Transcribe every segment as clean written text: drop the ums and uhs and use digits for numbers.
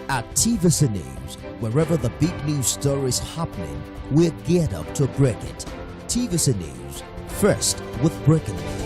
At TVC News, wherever the big news story is happening, we're geared up to break it. TVC News, first with breaking news.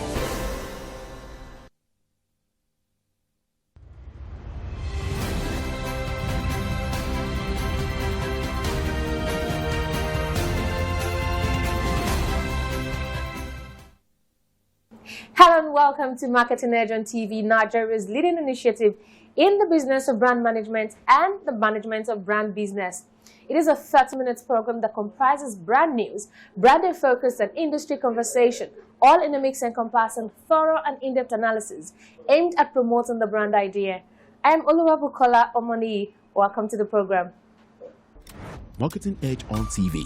Hello and welcome to Marketing Edge on TV, Nigeria's leading initiative in the business of brand management and the management of brand business. It is a 30-minute program that comprises brand news, branding focus, and industry conversation, all in a mix encompassing thorough and in-depth analysis aimed at promoting the brand idea. I am Oluwabukola Omoni. Welcome to the program. Marketing Edge on TV,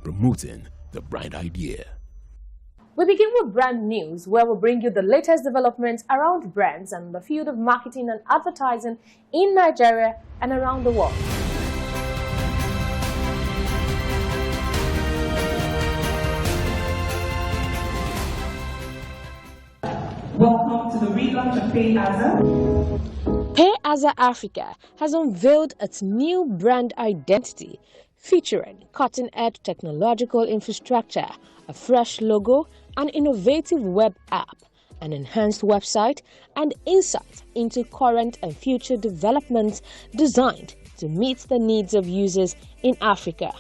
promoting the brand idea. We begin with brand news, where we'll bring you the latest developments around brands and the field of marketing and advertising in Nigeria and around the world. Welcome to the relaunch of PayAza. PayAza Africa has unveiled its new brand identity, featuring cutting-edge technological infrastructure, a fresh logo, an innovative web app, an enhanced website, and insight into current and future developments designed to meet the needs of users in Africa.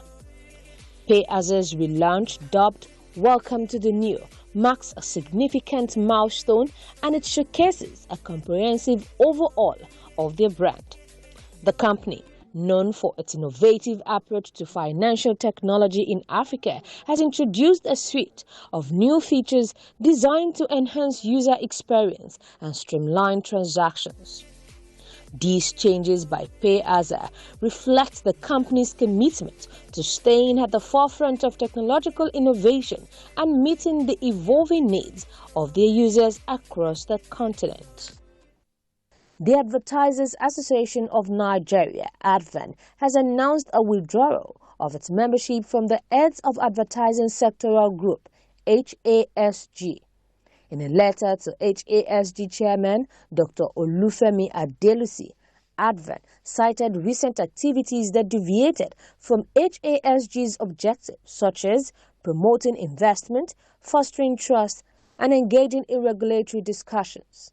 PayAza's relaunch, dubbed Welcome to the New, marks a significant milestone, and it showcases a comprehensive overhaul of their brand. The company, known for its innovative approach to financial technology in Africa, has introduced a suite of new features designed to enhance user experience and streamline transactions. These changes by PayAza reflect the company's commitment to staying at the forefront of technological innovation and meeting the evolving needs of their users across the continent. The Advertisers Association of Nigeria, ADVAN, has announced a withdrawal of its membership from the Heads of Advertising Sectoral Group, HASG. In a letter to HASG Chairman Dr. Olufemi Adelusi, ADVAN cited recent activities that deviated from HASG's objectives, such as promoting investment, fostering trust, and engaging in regulatory discussions.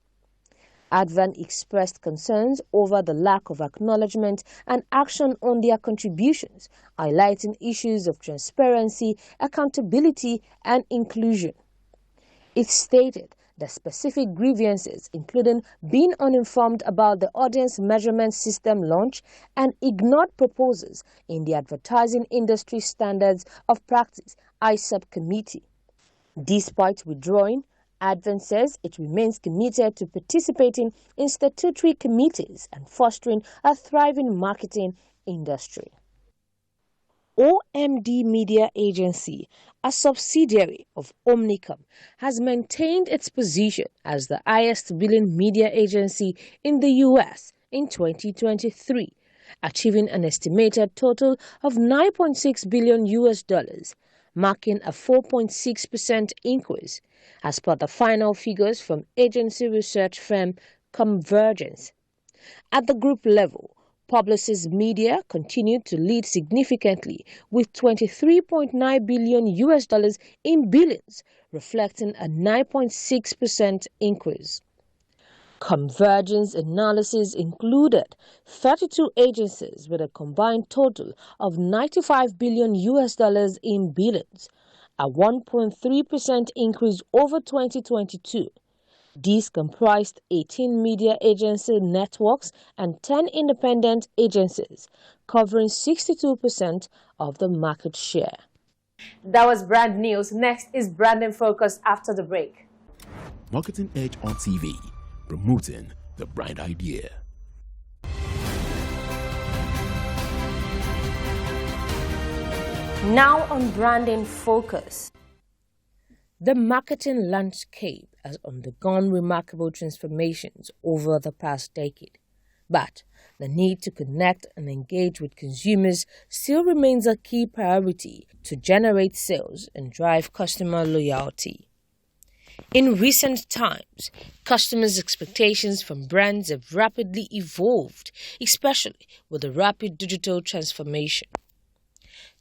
ADVAN expressed concerns over the lack of acknowledgement and action on their contributions, highlighting issues of transparency, accountability, and inclusion. It stated that specific grievances, including being uninformed about the audience measurement system launch and ignored proposals in the Advertising Industry Standards of Practice (ISAP) committee. Despite withdrawing, ADVAN says it remains committed to participating in statutory committees and fostering a thriving marketing industry. OMD Media Agency, a subsidiary of Omnicom, has maintained its position as the highest billing media agency in the U.S. in 2023, achieving an estimated total of $9.6 billion, marking a 4.6% increase, as per the final figures from agency research firm Convergence. At the group level, Publicis Media continued to lead significantly with $23.9 billion in billings, reflecting a 9.6% increase. Convergence analysis included 32 agencies with a combined total of $95 billion in billings, a 1.3% increase over 2022. These comprised 18 media agency networks and 10 independent agencies, covering 62% of the market share. That was brand news. Next is branding focus after the break. Marketing Edge on TV, promoting the brand idea. Now on branding focus. The marketing landscape has undergone remarkable transformations over the past decade, but the need to connect and engage with consumers still remains a key priority to generate sales and drive customer loyalty. In recent times, customers' expectations from brands have rapidly evolved, especially with the rapid digital transformation.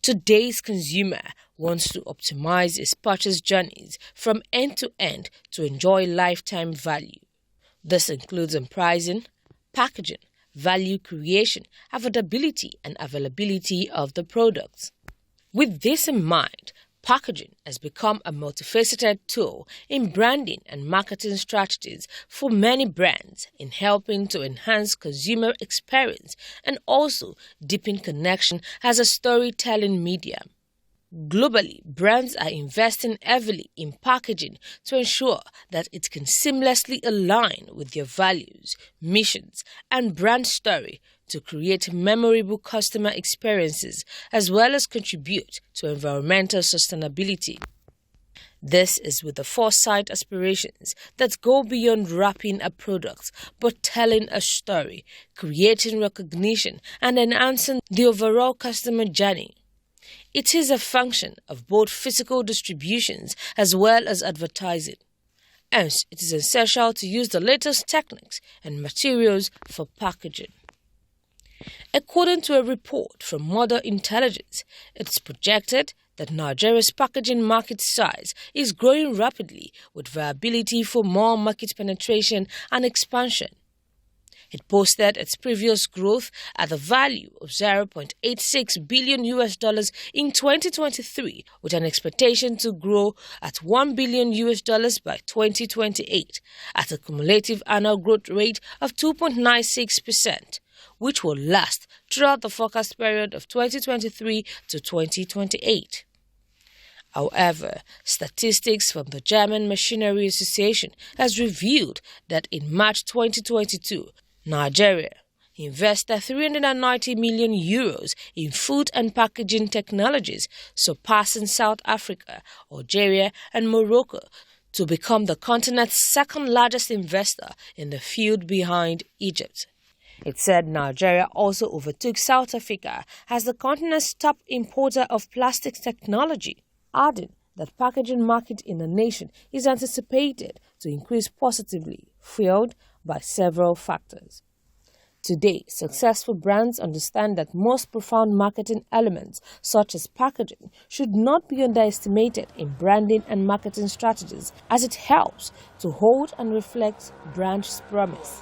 Today's consumer wants to optimize its purchase journeys from end to end to enjoy lifetime value. This includes in pricing, packaging, value creation, affordability, and availability of the products. With this in mind, packaging has become a multifaceted tool in branding and marketing strategies for many brands in helping to enhance consumer experience and also deepen connection as a storytelling medium. Globally, brands are investing heavily in packaging to ensure that it can seamlessly align with their values, missions, and brand story to create memorable customer experiences as well as contribute to environmental sustainability. This is with the foresight aspirations that go beyond wrapping a product but telling a story, creating recognition, and enhancing the overall customer journey. It is a function of both physical distributions as well as advertising. Hence, it is essential to use the latest techniques and materials for packaging. According to a report from Model Intelligence, it is projected that Nigeria's packaging market size is growing rapidly with viability for more market penetration and expansion. It posted its previous growth at the value of $0.86 billion in 2023, with an expectation to grow at $1 billion by 2028, at a cumulative annual growth rate of 2.96%, which will last throughout the forecast period of 2023 to 2028. However, statistics from the German Machinery Association has revealed that in March 2022, Nigeria invested €390 million in food and packaging technologies, surpassing South Africa, Algeria, and Morocco to become the continent's second largest investor in the field behind Egypt. It said Nigeria also overtook South Africa as the continent's top importer of plastics technology, adding that packaging market in the nation is anticipated to increase positively, fueled by several factors. Today, successful brands understand that most profound marketing elements, such as packaging, should not be underestimated in branding and marketing strategies, as it helps to hold and reflect brand's promise.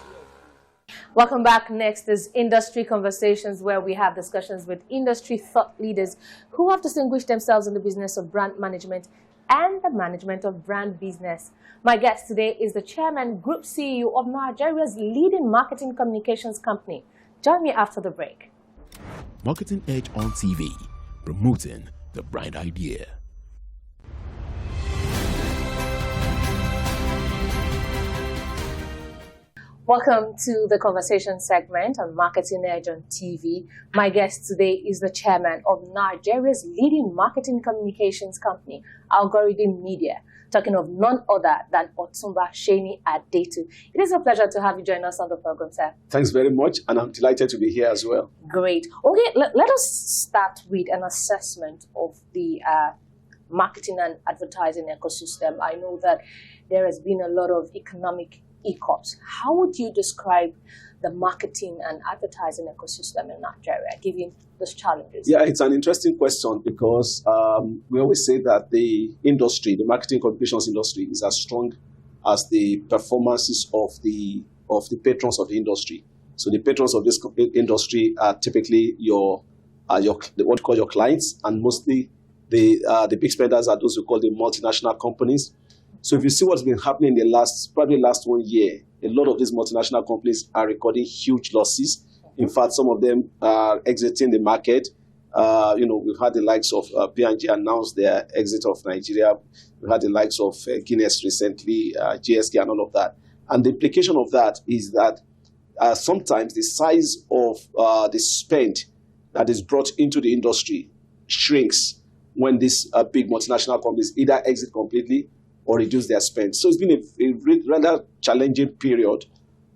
Welcome back. Next is Industry Conversations, where we have discussions with industry thought leaders who have distinguished themselves in the business of brand management and the management of brand business. My guest today is the Chairman Group CEO of Nigeria's leading marketing communications company. Join me after the break. Marketing Edge on TV, promoting the brand idea. Welcome to the conversation segment on Marketing Edge on TV. My guest today is the chairman of Nigeria's leading marketing communications company, Algorithm Media, talking of none other than Otumba Sheni ADETU. It is a pleasure to have you join us on the program, sir. Thanks very much, and I'm delighted to be here as well. Great. Okay, let us start with an assessment of the marketing and advertising ecosystem. I know that there has been a lot of economic hiccups. How would you describe the marketing and advertising ecosystem in Nigeria, given those challenges? Yeah, it's an interesting question because we always say that the industry, the marketing communications industry, is as strong as the performances of the patrons of the industry. So the patrons of this industry are typically what you call your clients, and mostly the big spenders are those we call the multinational companies. So if you see what's been happening in the last 1 year, a lot of these multinational companies are recording huge losses. In fact, some of them are exiting the market. We've had the likes of P&G announce their exit of Nigeria. We've had the likes of Guinness recently, GSK and all of that. And the implication of that is that sometimes the size of the spend that is brought into the industry shrinks when these big multinational companies either exit completely or reduce their spend. So it's been a rather challenging period.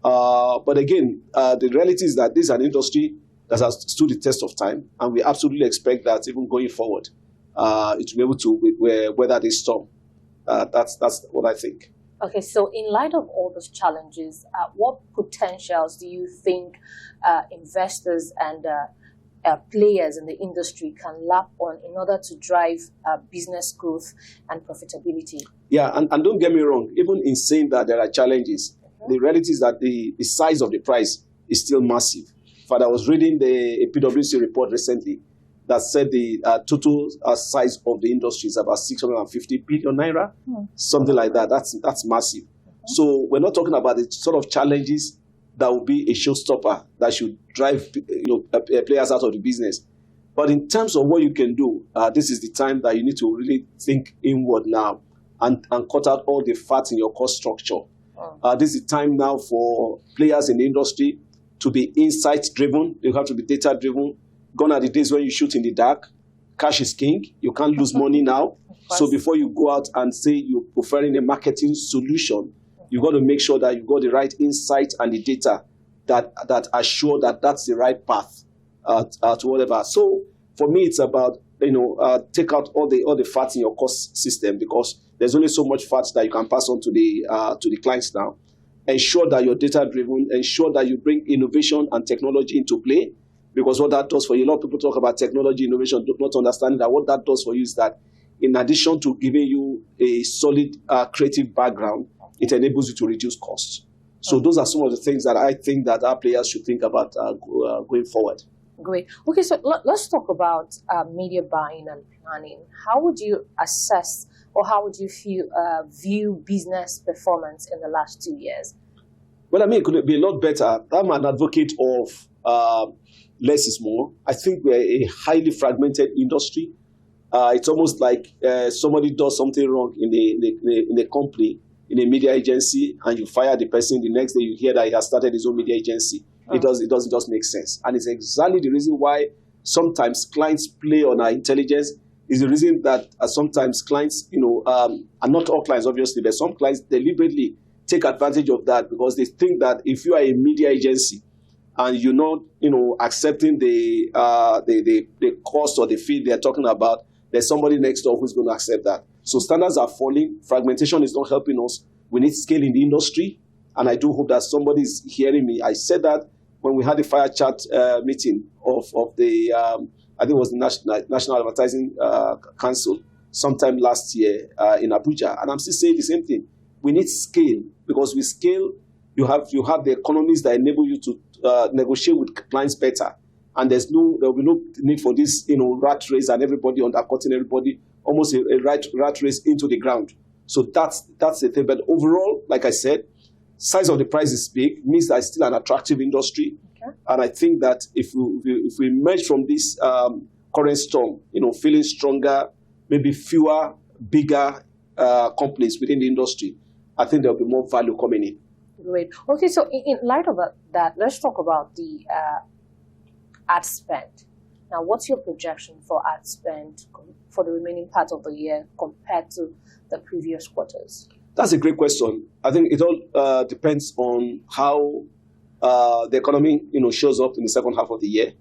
But again, the reality is that this is an industry that has stood the test of time, and we absolutely expect that even going forward, it will be able to weather this storm. That's what I think. Okay, so in light of all those challenges, what potentials do you think investors and players in the industry can lap on in order to drive business growth and profitability? Yeah, and don't get me wrong, even in saying that there are challenges, the reality is that the size of the prize is still massive. In fact, I was reading a PwC report recently that said the total size of the industry is about 650 billion naira, something like that. That's massive. So we're not talking about the sort of challenges that will be a showstopper that should drive players out of the business. But in terms of what you can do, this is the time that you need to really think inward now and cut out all the fat in your cost structure. This is the time now for players in the industry to be insight-driven. You have to be data-driven. Gone are the days when you shoot in the dark. Cash is king. You can't lose money now. So before you go out and say you're preferring a marketing solution, you've got to make sure that you've got the right insight and the data that assure that that's the right path to whatever. So for me, it's about, take out all the fat in your cost system, because there's only so much fat that you can pass on to the clients now. Ensure that you're data-driven. Ensure that you bring innovation and technology into play, because what that does for you, a lot of people talk about technology innovation, not understanding that what that does for you is that in addition to giving you a solid creative background, it enables you to reduce costs. So those are some of the things that I think that our players should think about going forward. Great. Okay, so let's talk about media buying and planning. How would you assess, or how would you view business performance in the last 2 years? Well, I mean, it could be a lot better. I'm an advocate of less is more. I think we're a highly fragmented industry. It's almost like somebody does something wrong in a company, in a media agency, and you fire the person. The next day you hear that he has started his own media agency. It doesn't just make sense. And it's exactly the reason why sometimes clients play on our intelligence. Is the reason that sometimes clients, and not all clients obviously, but some clients deliberately take advantage of that, because they think that if you are a media agency and you're not, accepting the cost or the fee they're talking about, there's somebody next door who's going to accept that. So standards are falling. Fragmentation is not helping us. We need scale in the industry. And I do hope that somebody's hearing me. I said that when we had the fire chat meeting of the, I think it was the National Advertising Council sometime last year in Abuja. And I'm still saying the same thing. We need scale, because with scale, you have the economies that enable you to negotiate with clients better. And there will be no need for this, rat race and everybody undercutting everybody, almost a rat race into the ground. So that's the thing. But overall, like I said, size of the prize is big, means that it's still an attractive industry. Okay. And I think that if we emerge from this current storm, feeling stronger, maybe fewer, bigger companies within the industry, I think there'll be more value coming in. Great. Okay, so in light of that, let's talk about the ad spend. Now, what's your projection for ad spend for the remaining part of the year compared to the previous quarters? That's a great question. I think it all depends on how the economy, shows up in the second half of the year.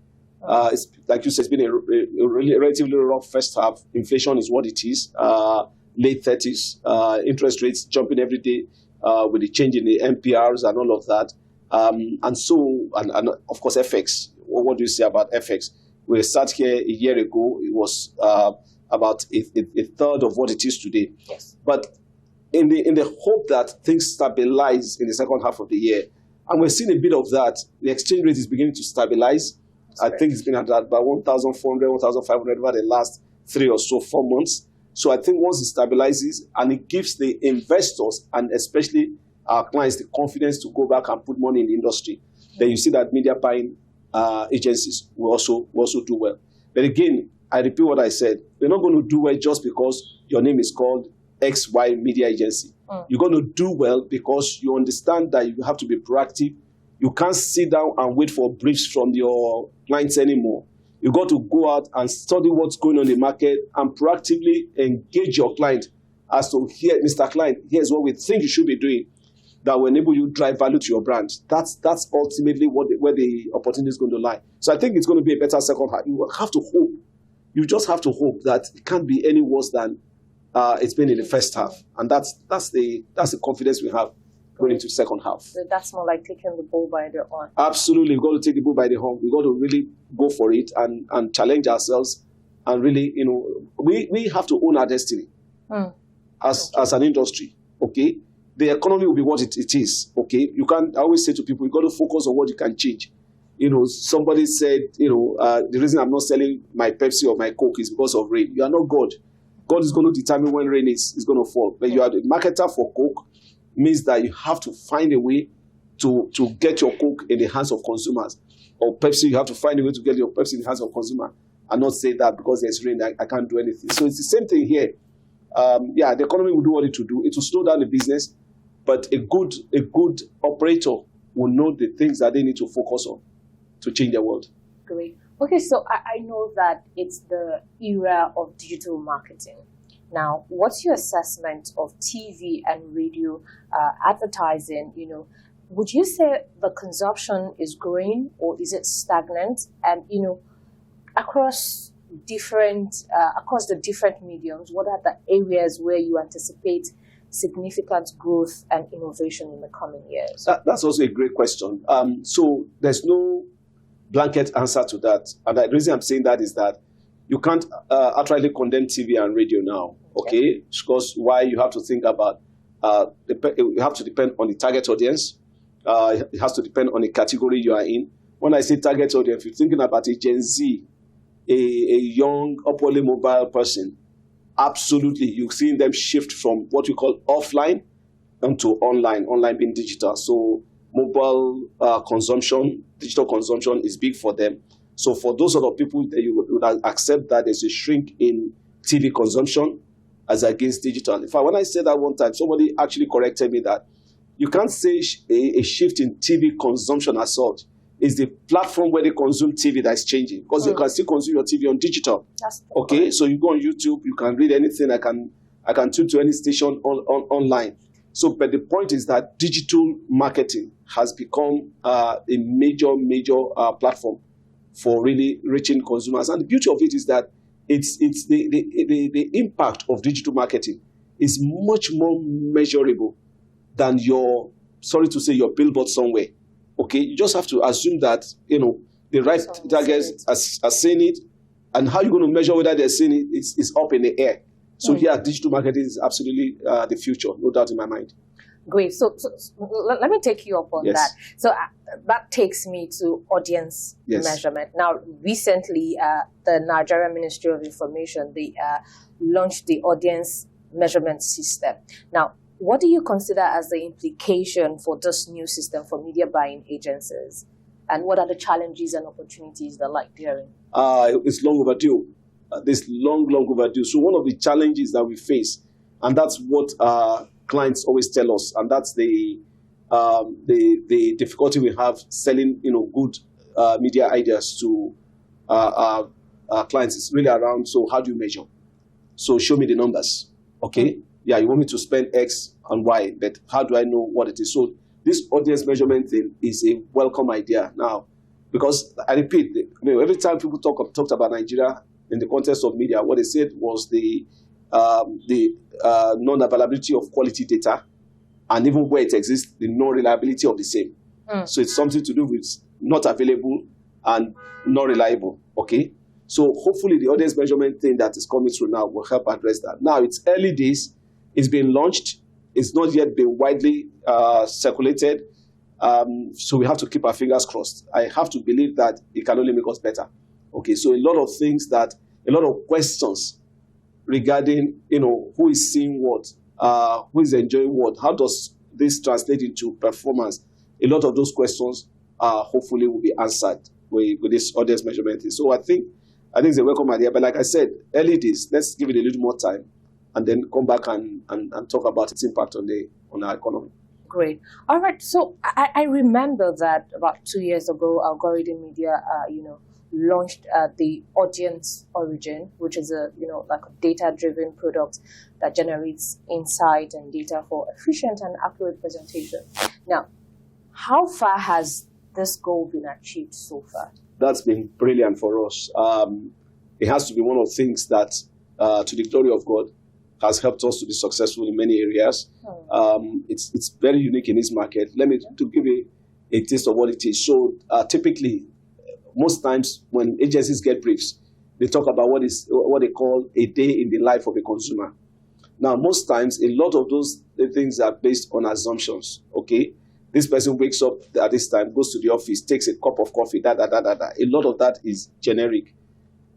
It's like you said, it's been a really relatively rough first half. Inflation is what it is. Late 30s, interest rates jumping every day with the change in the NPRs and all of that. And of course, FX. What do you say about FX? We sat here a year ago. It was about a third of what it is today. Yes. But in the hope that things stabilize in the second half of the year, and we're seeing a bit of that, the exchange rate is beginning to stabilize. I think it's been at about 1,400, 1,500 over the last 3 or so 4 months. So I think once it stabilizes and it gives the investors and especially our clients the confidence to go back and put money in the industry, then you see that media buying agencies will also do well. But again, I repeat what I said. We're not going to do well just because your name is called XY Media Agency. You're going to do well because you understand that you have to be proactive. You can't sit down and wait for briefs from your clients anymore. You've got to go out and study what's going on in the market and proactively engage your client as to, here, Mr. Client, here's what we think you should be doing that will enable you to drive value to your brand. That's ultimately where the opportunity is going to lie. So I think it's going to be a better second half. You will have to hope. You just have to hope that it can't be any worse than it's been in the first half, and that's the confidence we have going into the second half. So that's more like taking the bull by the horn. Absolutely, we've got to take the bull by the horn. We've got to really go for it and challenge ourselves, and really, we have to own our destiny as an industry. Okay, the economy will be what it is. Okay, you can't. I always say to people, you got to focus on what you can change. Somebody said, the reason I'm not selling my Pepsi or my Coke is because of rain. You are not God. God is going to determine when rain is going to fall. But you are the marketer for Coke, means that you have to find a way to get your Coke in the hands of consumers. Or Pepsi, you have to find a way to get your Pepsi in the hands of consumers, and not say that because there's rain, I can't do anything. So it's the same thing here. The economy will do what it will do. It will slow down the business, but a good operator will know the things that they need to focus on to change the world. Great. Okay, so I know that it's the era of digital marketing. Now, what's your assessment of TV and radio advertising? Would you say the consumption is growing, or is it stagnant? And across the different mediums, what are the areas where you anticipate significant growth and innovation in the coming years? That's also a great question. So there's no blanket answer to that. And the reason I'm saying that is that you can't outrightly condemn TV and radio now, okay? Because why? You have to think about, you have to depend on the target audience. It has to depend on the category you are in. When I say target audience, if you're thinking about a Gen Z, a young, upwardly mobile person, absolutely, you're seeing them shift from what we call offline into online being digital. So mobile consumption, digital consumption is big for them. So for those sort of people, you would accept that there's a shrink in TV consumption as against digital. In fact, when I said that one time, somebody actually corrected me that you can't say a shift in TV consumption as such. It's the platform where they consume TV that is changing, because you can still consume your TV on digital. Okay, point. So you go on YouTube, you can read anything. I can tune to any station online. So, but the point is that digital marketing has become a major platform for really reaching consumers. And the beauty of it is that it's the impact of digital marketing is much more measurable than your billboard somewhere. Okay, you just have to assume that the right targets are seeing it, and how you're going to measure whether they're seeing it is up in the air. So digital marketing is absolutely the future, no doubt in my mind. Great. So let me take you up on that. So that takes me to audience measurement. Now, recently, the Nigerian Ministry of Information, they launched the audience measurement system. Now, what do you consider as the implication for this new system for media buying agencies? And what are the challenges and opportunities they're like therein? It's long overdue. This long overdue. So one of the challenges that we face, and that's what clients always tell us, and that's the difficulty we have selling good media ideas to our clients, is really around, so how do you measure? So show me the numbers, okay? Yeah, you want me to spend X and Y, but how do I know what it is? So this audience measurement thing is a welcome idea now, because I repeat, every time people talked about Nigeria in the context of media, what they said was the non-availability of quality data, and even where it exists, the non-reliability of the same. So it's something to do with not available and not reliable, okay? So hopefully the audience measurement thing that is coming through now will help address that. Now, it's early days. It's been launched. It's not yet been widely circulated. So we have to keep our fingers crossed. I have to believe that it can only make us better. Okay, so a lot of questions regarding, who is seeing what, who is enjoying what, how does this translate into performance? A lot of those questions hopefully will be answered with this audience measurement. So I think it's a welcome idea. But like I said, early days, let's give it a little more time, and then come back and talk about its impact on our economy. Great. All right. So I remember that about 2 years ago, Algorithm Media, launched the Audience Origin, which is a data-driven product that generates insight and data for efficient and accurate presentation. Now, how far has this goal been achieved so far? That's been brilliant for us. It has to be one of the things that, to the glory of God, has helped us to be successful in many areas. It's very unique in this market. Let me to give a taste of what it is. So typically, most times when agencies get briefs, they talk about what they call a day in the life of a consumer. Now, most times, a lot of those things are based on assumptions. Okay, this person wakes up at this time, goes to the office, takes a cup of coffee. A lot of that is generic.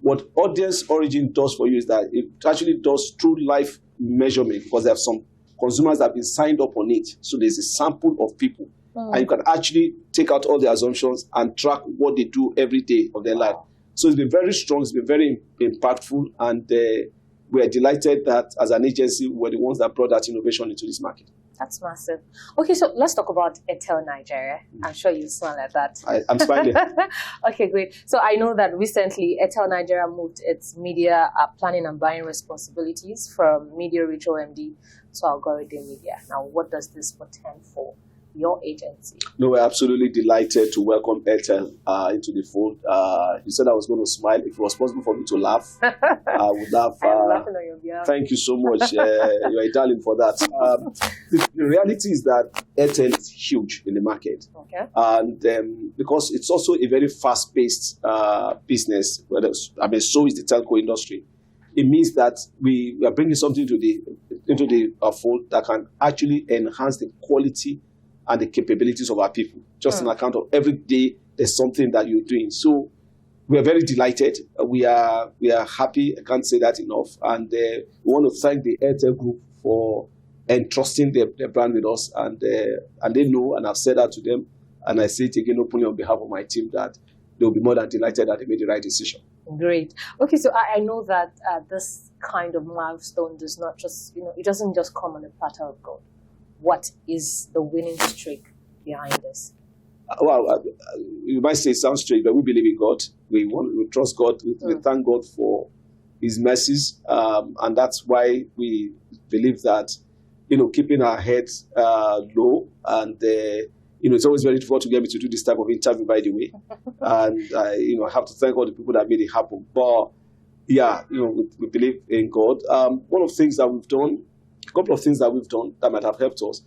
What audience origin does for you is that it actually does true life measurement, because there are some consumers that have been signed up on it. So there's a sample of people. And you can actually take out all the assumptions and track what they do every day of their life. So it's been very strong, it's been very impactful, and we are delighted that as an agency, we're the ones that brought that innovation into this market. That's massive. Okay, so let's talk about ADETU Nigeria. I'm sure you smile at that. I'm smiling. Okay, great. So I know that recently ADETU Nigeria moved its media planning and buying responsibilities from Media Ritual MD to Algorithm Media. Now, what does this portend for your agency? No, we're absolutely delighted to welcome ADETU into the fold. You said I was going to smile. If it was possible for me to laugh, I would laugh. I'm laughing on your behalf. Thank you so much. You're a darling for that. The reality is that ADETU is huge in the market. Okay. And because it's also a very fast-paced business, so is the telco industry. It means that we are bringing something into the fold that can actually enhance the quality and the capabilities of our people, just on account of every day there's something that you're doing. So we are very delighted. We are happy. I can't say that enough. And we want to thank the ADETU Group for entrusting their brand with us. And they know, and I've said that to them, and I say it again openly on behalf of my team, that they'll be more than delighted that they made the right decision. Great. Okay, so I know that this kind of milestone does not just, it doesn't just come on a platter of gold. What is the winning streak behind this? Well, you might say it sounds strange, but we believe in God. We trust God. We thank God for His mercies, and that's why we believe that, keeping our heads low, and it's always very difficult to get me to do this type of interview, by the way, and I have to thank all the people that made it happen. But yeah, we believe in God. One of the things that we've done. A couple of things that we've done that might have helped us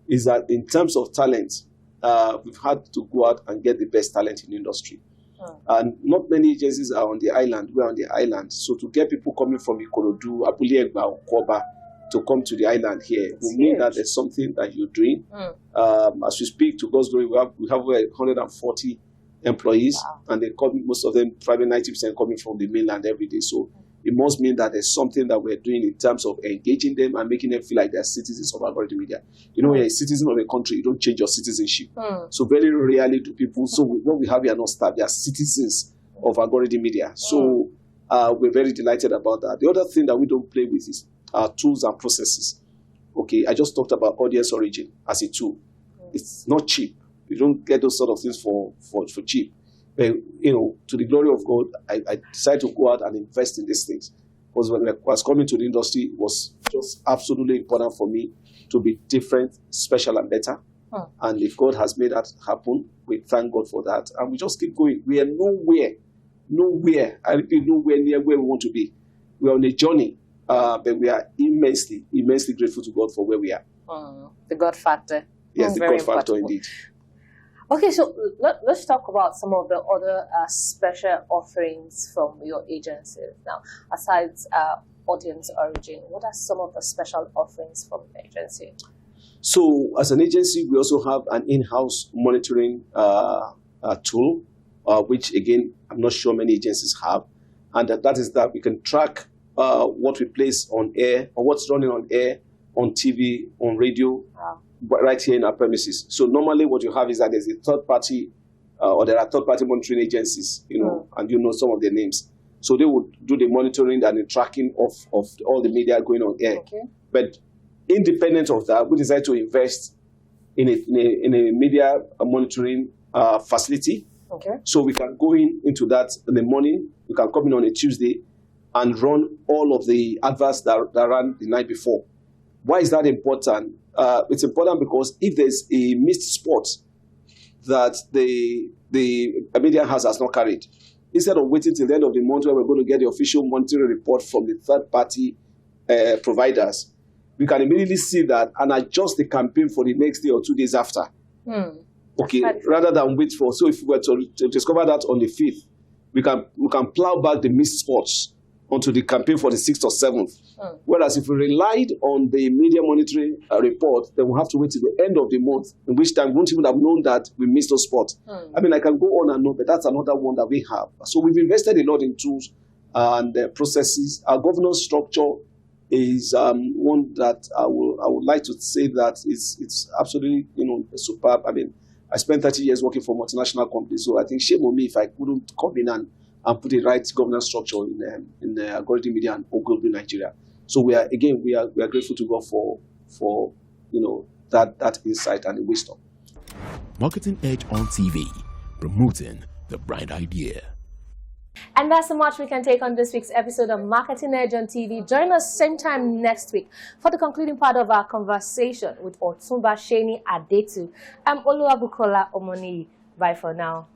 is that in terms of talent, we've had to go out and get the best talent in the industry. And not many agencies are on the island. We're on the island. So to get people coming from Ikorodu, Abule Egba, or Koba to come to the island here will mean that there's something that you're doing. As we speak, to God's glory, we have over 140 employees, and they come, most of them, probably 90% coming from the mainland every day. So it must mean that there's something that we're doing in terms of engaging them and making them feel like they're citizens of Algorithm Media. When you're a citizen of a country, you don't change your citizenship. So very rarely do people, so what we have here are not staff, they are citizens of Algorithm Media. So we're very delighted about that. The other thing that we don't play with is our tools and processes. Okay, I just talked about audience origin as a tool. It's not cheap. You don't get those sort of things for cheap. But, to the glory of God, I decided to go out and invest in these things. Because when I was coming to the industry, it was just absolutely important for me to be different, special, and better. And if God has made that happen, we thank God for that. And we just keep going. We are nowhere, I repeat, nowhere near where we want to be. We are on a journey, but we are immensely grateful to God for where we are. The God factor. Yes, the God factor indeed. Okay, so let's talk about some of the other special offerings from your agency. Now, aside audience origin, what are some of the special offerings from the agency? So, as an agency, we also have an in-house monitoring tool, which, again, I'm not sure many agencies have. And that is that we can track what we place on air, or what's running on air, on TV, on radio, right here in our premises. So normally what you have is that there's a third party, or there are third party monitoring agencies, and some of their names. So they would do the monitoring and the tracking of all the media going on air. Okay. But independent of that, we decided to invest in a media monitoring facility. Okay. So we can go into that in the morning, we can come in on a Tuesday and run all of the adverts that ran the night before. Why is that important? It's important because if there's a missed spot that the media house has not carried, instead of waiting till the end of the month where we're going to get the official monitoring report from the third party providers, we can immediately see that and adjust the campaign for the next day or 2 days after. Okay, rather than wait for. So if we were to discover that on the 5th, we can plow back the missed spots onto the campaign for the 6th or 7th. Whereas if we relied on the media monitoring report, then we'll have to wait till the end of the month, in which time we won't even have known that we missed those spots. I mean, I can go on and on, but that's another one that we have. So we've invested a lot in tools and processes. Our governance structure is one that I would like to say that it's absolutely superb. I mean, I spent 30 years working for multinational companies, so I think shame on me if I couldn't come in and put the right governance structure in Algorithm Media and Ogilvy Nigeria. So we are grateful to God for that insight and the wisdom. Marketing Edge on TV, promoting the bright idea. And that's so much we can take on this week's episode of Marketing Edge on TV. Join us same time next week for the concluding part of our conversation with Otumba SENI ADETU. I'm Oluwabukola Omoni. Bye for now.